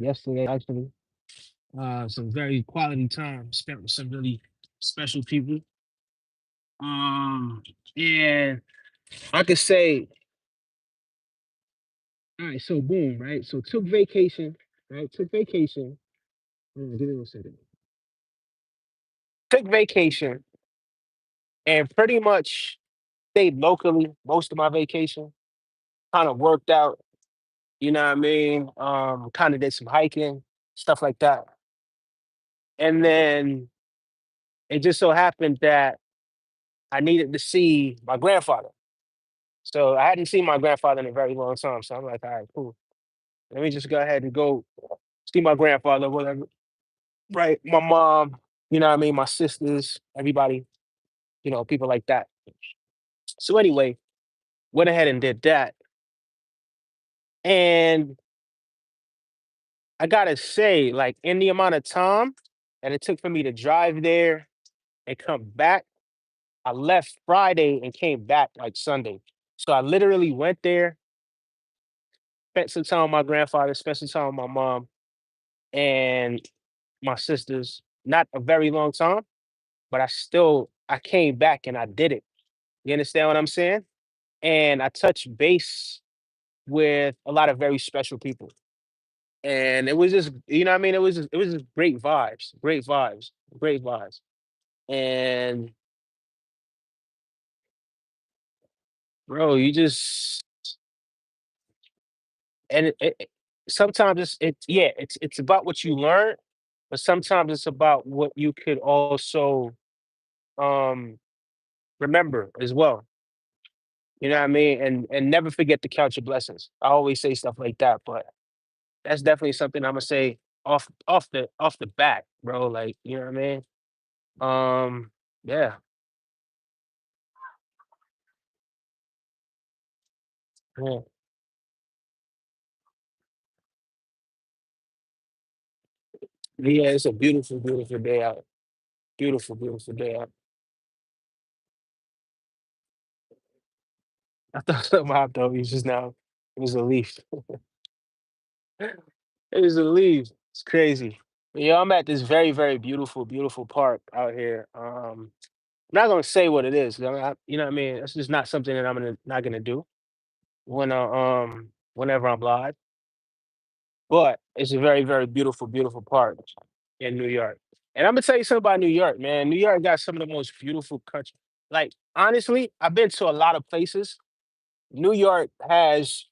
yesterday actually. Some very quality time spent with some really special people. Um, and I could say, all right, so boom, right? So took vacation, right? Took vacation. Give me one second. Took vacation and pretty much stayed locally most of my vacation. Kind of worked out, you know what I mean? Kind of did some hiking, stuff like that. And then it just so happened that I needed to see my grandfather. So I hadn't seen my grandfather in a very long time. So I'm like, all right, cool. Let me just go ahead and go see my grandfather, whatever. Right. My mom, you know what I mean? My sisters, everybody, people like that. So anyway, went ahead and did that. And I gotta say, like in the amount of time that it took for me to drive there and come back, I left Friday and came back like Sunday. So I literally went there, spent some time with my grandfather, spent some time with my mom and my sisters. Not a very long time, but I came back and I did it. You understand what I'm saying? And I touched base with a lot of very special people. And it was just, you know what I mean? It was just great vibes, great vibes, great vibes. And bro, you just and sometimes it's about what you learn, but sometimes it's about what you could also um remember as well. You know what I mean? And never forget to count your blessings. I always say stuff like that, but that's definitely something I'm gonna say off the bat, bro. Like, you know what I mean? Yeah. Yeah. Yeah, it's a beautiful, beautiful day out. Beautiful, beautiful day out. I thought something hot though. It was just now. It was a leaf. It was a leaf. It's crazy. Yeah, I'm at this very, very beautiful, beautiful park out here. I'm not gonna say what it is. 'Cause you know what I mean. It's just not something that I'm not gonna do whenever I'm live. But it's a very, very beautiful, beautiful park in New York. And I'm gonna tell you something about New York, man. New York got some of the most beautiful country. Like honestly, I've been to a lot of places. New York has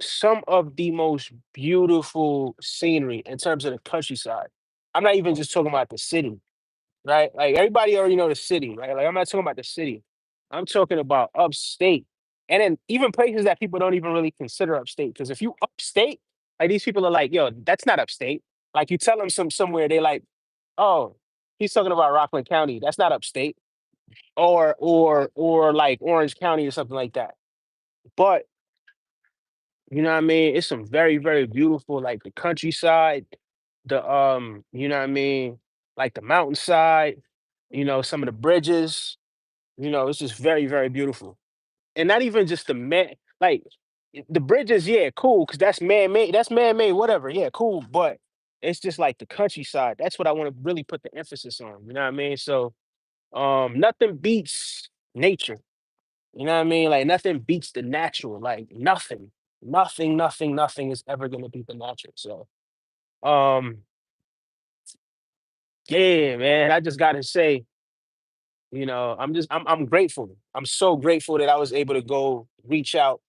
some of the most beautiful scenery in terms of the countryside. I'm not even just talking about the city, right? Like everybody already know the city, right? Like I'm not talking about the city. I'm talking about upstate. And then even places that people don't even really consider upstate. Because if you upstate, like these people are like, yo, that's not upstate. Like you tell them somewhere, they like, oh, he's talking about Rockland County. That's not upstate. Or like Orange County or something like that. But you know what I mean? It's some very, very beautiful, like the countryside, you know what I mean, like the mountainside, some of the bridges, it's just very, very beautiful. And not even just the man like the bridges, yeah, cool, because that's man-made, whatever, yeah, cool. But it's just like the countryside. That's what I want to really put the emphasis on. You know what I mean? So nothing beats nature. You know what I mean? Like nothing beats the natural. Like nothing, nothing, nothing, nothing is ever gonna beat the natural. So um, yeah, man. I just gotta say, I'm grateful. I'm so grateful that I was able to go reach out,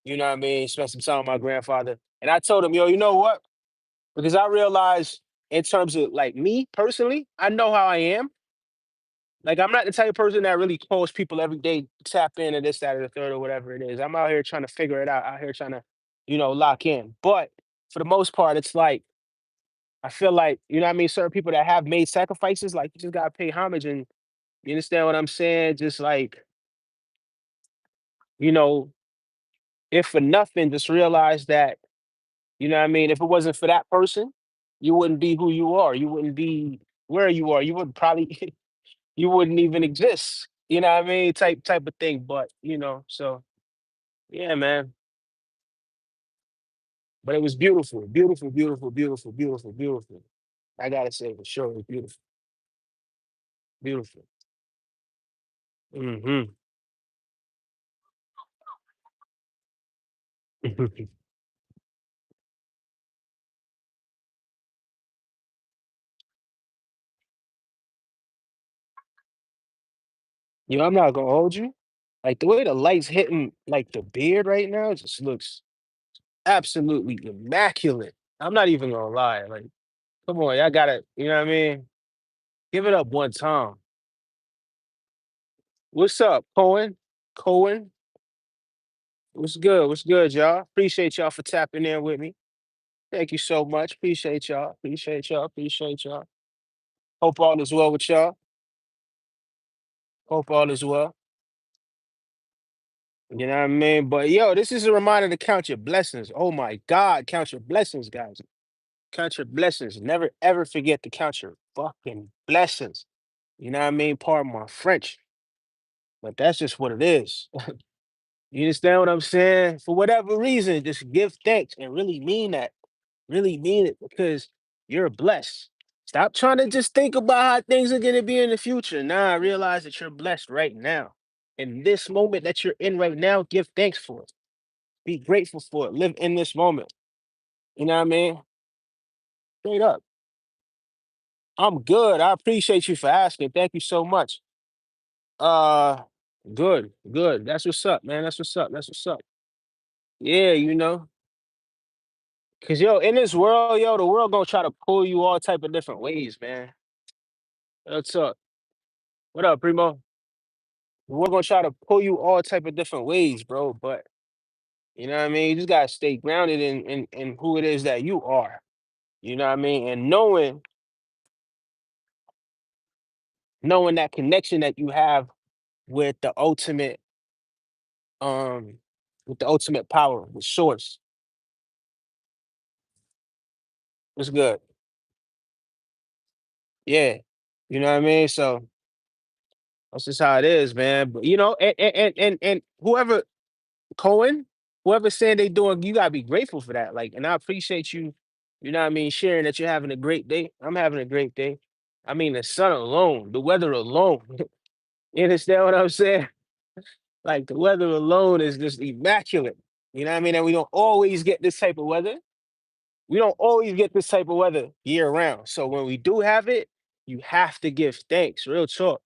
you know what I mean, spend some time with my grandfather. And I told him, yo, you know what? Because I realized in terms of like me personally, I know how I am. Like I'm not the type of person that really calls people every day, tap in and this, that, or the third, or whatever it is. I'm out here trying to figure it out, out here trying to, lock in. But for the most part, it's like I feel like, you know what I mean, certain people that have made sacrifices, like you just gotta pay homage and you understand what I'm saying? Just like, you know, if for nothing, just realize that, you know what I mean, if it wasn't for that person, you wouldn't be who you are. You wouldn't be where you are. You would probably you wouldn't even exist. You know what I mean? Type of thing. But, so yeah, man. But it was beautiful, beautiful, beautiful, beautiful, beautiful, beautiful. I gotta say for sure, it was beautiful, beautiful. Hmm. I'm not gonna hold you. Like the way the lights hitting like the beard right now, it just looks absolutely immaculate. I'm not even gonna lie. Like, come on, y'all gotta, you know what I mean? Give it up one time. What's up, Cohen? Cohen, what's good? What's good, y'all? Appreciate y'all for tapping in with me. Thank you so much. Appreciate y'all. Appreciate y'all. Appreciate y'all. Hope all is well with y'all. Hope all is well. You know what I mean? But yo, this is a reminder to count your blessings. Oh my God, count your blessings, guys. Count your blessings. Never ever forget to count your fucking blessings. You know what I mean? Pardon my French, but that's just what it is. You understand what I'm saying? For whatever reason, just give thanks and really mean that. Really mean it because you're blessed. Stop trying to just think about how things are going to be in the future. Nah, realize that you're blessed right now. In this moment that you're in right now, give thanks for it. Be grateful for it. Live in this moment. You know what I mean? Straight up. I'm good. I appreciate you for asking. Thank you so much. Uh, good, good. That's what's up, man. That's what's up. That's what's up. Yeah, cause yo, in this world, yo, the world gonna try to pull you all type of different ways, man. What's up? What up, Primo? We're gonna try to pull you all type of different ways, bro. But you know what I mean? You just gotta stay grounded in who it is that you are. You know what I mean? And knowing that connection that you have with the ultimate, um, with the ultimate power, with source. What's good? Yeah. You know what I mean? So that's just how it is, man. But and whoever Cohen, whoever's saying they doing, you gotta be grateful for that. Like, and I appreciate you, you know what I mean, sharing that you're having a great day. I'm having a great day. I mean, the sun alone, the weather alone. You understand what I'm saying? Like the weather alone is just immaculate. You know what I mean? And we don't always get this type of weather. We don't always get this type of weather year round. So when we do have it, you have to give thanks, real talk.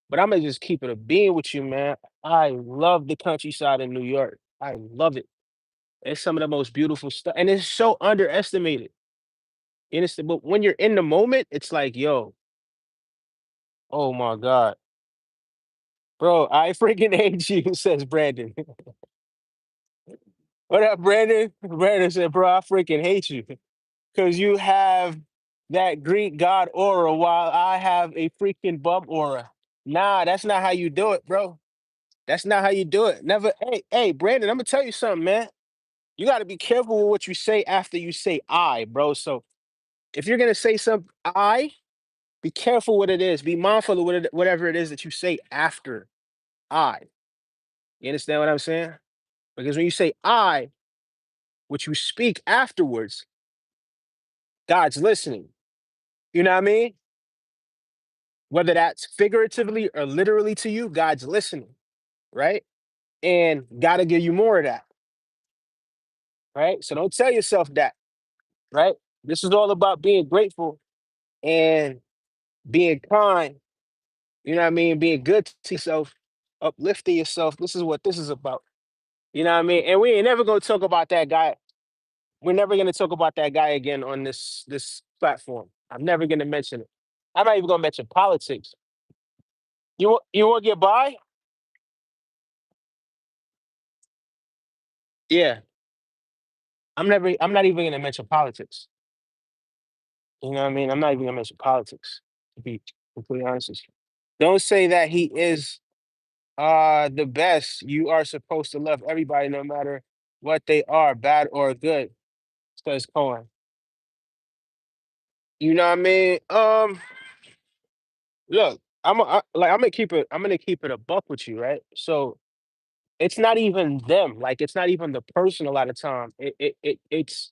But I'm gonna just keep it a being with you, man. I love the countryside in New York. I love it. It's some of the most beautiful stuff, and it's so underestimated. You understand? But when you're in the moment, it's like, yo, oh my God, bro, I freaking hate you, says Brandon. What up, Brandon? Brandon said, bro, I freaking hate you because you have that Greek god aura while I have a freaking bum aura. Nah, that's not how you do it, bro. That's not how you do it. Never. Hey, Brandon, I'm gonna tell you something, man. You got to be careful with what you say after you say I, bro. So if you're gonna say something, I, be careful what it is. Be mindful of whatever it is that you say after I. You understand what I'm saying? Because when you say I, what you speak afterwards, God's listening. You know what I mean? Whether that's figuratively or literally to you, God's listening, right? And gotta give you more of that, right? So don't tell yourself that, right? This is all about being grateful and being kind, you know what I mean? Being good to yourself, uplifting yourself. This is what this is about. You know what I mean? And we ain't never gonna talk about that guy. We're never gonna talk about that guy again on this platform. I'm never gonna mention it. I'm not even gonna mention politics. You want to get by? Yeah. I'm not even gonna mention politics. You know what I mean? I'm not even gonna mention politics, to be completely honest with you. Don't say that he is the best. You are supposed to love everybody no matter what they are, bad or good, says Cohen. You know what I mean? Look, I'm gonna keep it a buck with you, right? So it's not even them. Like it's not even the person a lot of time. It's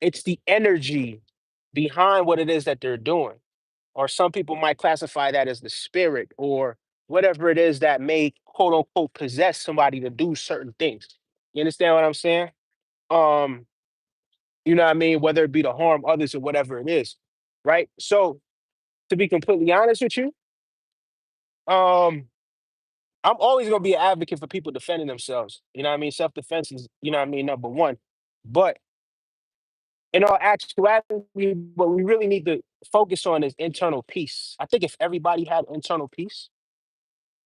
It's the energy behind what it is that they're doing. Or some people might classify that as the spirit or whatever it is that may quote unquote possess somebody to do certain things. You understand what I'm saying? Um, you know what I mean? Whether it be to harm others or whatever it is. Right. So to be completely honest with you, um, I'm always gonna be an advocate for people defending themselves. You know what I mean? Self-defense is, you know what I mean, number one. But in all actuality, what we really need to focus on is internal peace. I think if everybody had internal peace,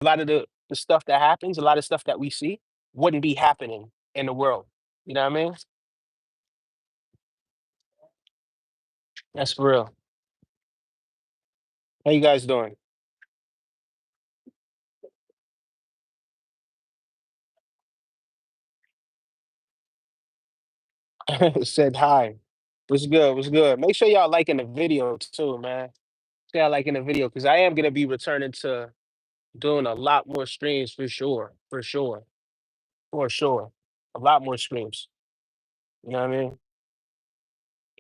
a lot of the stuff that happens, a lot of stuff that we see wouldn't be happening in the world. You know what I mean? That's for real. How you guys doing? Said hi. What's good? What's good? Make sure y'all liking the video too, man. Say I liking the video because I am gonna be returning to doing a lot more streams for sure. For sure. For sure. A lot more streams. You know what I mean?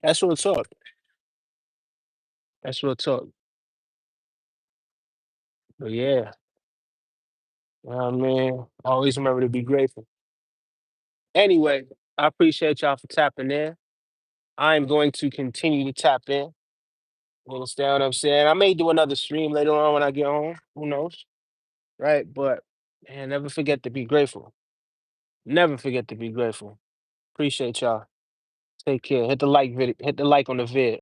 That's real talk. That's real talk. But yeah, you know what I mean? Always remember to be grateful. Anyway, I appreciate y'all for tapping in. I'm going to continue to tap in. You understand what I'm saying? I may do another stream later on when I get home. Who knows? Right? But man, never forget to be grateful. Never forget to be grateful. Appreciate y'all. Take care. Hit the like on the vid.